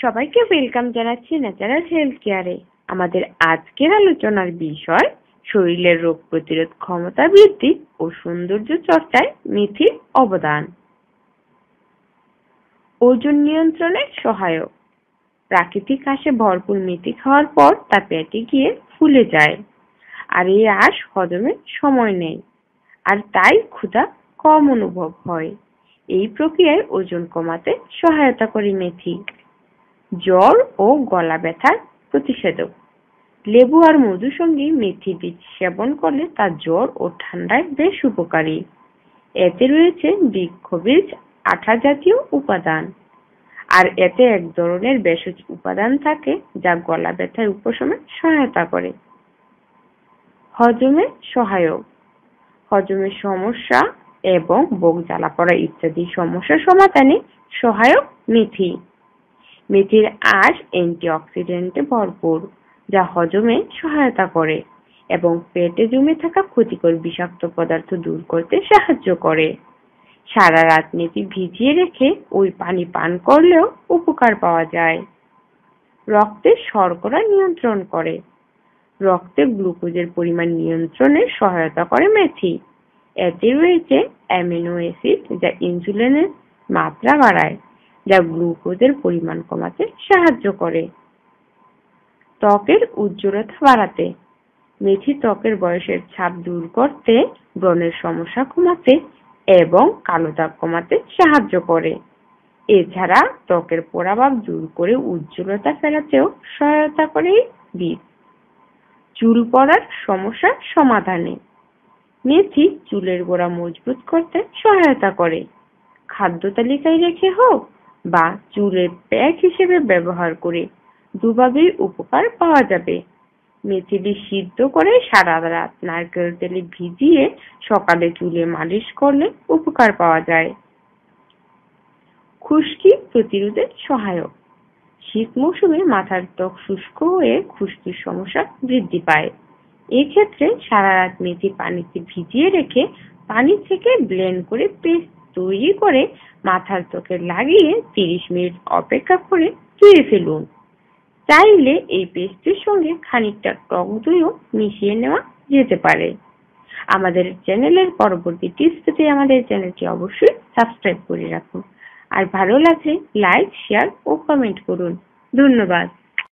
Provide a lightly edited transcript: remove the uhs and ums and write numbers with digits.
সবাইকে ওয়েলকাম জানাচ্ছি natural health কেয়ারে। আমাদের আজকের আলোচনার বিষয় শরীরের রোগ প্রতিরোধ ক্ষমতা বৃদ্ধি ও সৌন্দর্য চর্চায় মেথির অবদান। ওজন নিয়ন্ত্রণে সহায়ক। প্রাকৃতিক আঁশে ভরপুর মেথি খাওয়ার পর তা পেটে গিয়ে ফুলে যায়, আর এই আঁশ হজমে সময় নেয়, আর তাই ক্ষুধা কম অনুভব হয়। এই প্রক্রিয়ায় ওজন কমাতে সহায়তা করে মেথি। জ্বর ও গলা ব্যথার প্রতিষেধক। লেবু আর মধুর সঙ্গে মেথি বীজ সেবন করলে তা জ্বর ও ঠান্ডায় বেশ উপকারী। এতে রয়েছে বৃক্ষবীজ আঠা জাতীয় উপাদান, আর এতে এক ধরনের ভেষজ উপাদান থাকে যা গলা ব্যথার উপশমে সহায়তা করে। হজমে সহায়ক। হজমের সমস্যা এবং বুক জ্বালা পড়া ইত্যাদি সমস্যা সমাধানে সহায়ক মেথি। মেথির আঁশ অ্যান্টিঅক্সিডেন্টে ভরপুর, যা হজমে সহায়তা করে এবং পেটে জমে থাকা ক্ষতিকর বিষাক্ত পদার্থ দূর করতে সাহায্য করে। সারা রাত মেথি ভিজিয়ে রেখে ওই পানি পান করলেও উপকার পাওয়া যায়। রক্তে শর্করা নিয়ন্ত্রণ করে। রক্তে গ্লুকোজের পরিমাণ নিয়ন্ত্রণে সহায়তা করে মেথি। এতে রয়েছে অ্যামিনো অ্যাসিড যা ইনসুলিনের মাত্রা বাড়ায়, যা গ্লুকোজের পরিমাণ কমাতে সাহায্য করে। ত্বকের উজ্জ্বলতা বাড়াতে। মেথি ত্বকের বয়সের ছাপ দূর করতে, ব্রণের সমস্যা কমাতে এবং কালো দাগ কমাতে সাহায্য করে। এছাড়া ত্বকের পোড়াভাব দূর করে উজ্জ্বলতা ফেরাতেও সহায়তা করে এই বীজ। চুল পড়ার সমস্যা সমাধানে। মেথি চুলের গোড়া মজবুত করতে সহায়তা করে। খাদ্য তালিকায় রেখে হোক বা চুলের প্যাক হিসেবে ব্যবহার করে দুভাবেই উপকার পাওয়া যাবে। মেথি বীজ সিদ্ধ করে সারা রাত নারকেল তেলে ভিজিয়ে সকালে চুলে মালিশ করলে উপকার পাওয়া যায়। খুশকি প্রতিরোধে সহায়ক। শীত মৌসুমে মাথার ত্বক শুষ্ক হয়ে খুশকির সমস্যা বৃদ্ধি পায়। এক্ষেত্রে সারা রাত মেথি পানিতে ভিজিয়ে রেখে পানি থেকে ব্লেন্ড করে পেস্ট তৈরি করে মাথার ত্বকে লাগিয়ে 30 মিনিট অপেক্ষা করে ধুয়ে ফেলুন। চাইলে এই পেস্টের সঙ্গে খানিকটা টক দইও মিশিয়ে নেওয়া যেতে পারে। আমাদের চ্যানেলের পরবর্তী টিপস পেতে আমাদের চ্যানেলটি অবশ্যই সাবস্ক্রাইব করে রাখুন, আর ভালো লাগলে লাইক, শেয়ার ও কমেন্ট করুন। ধন্যবাদ।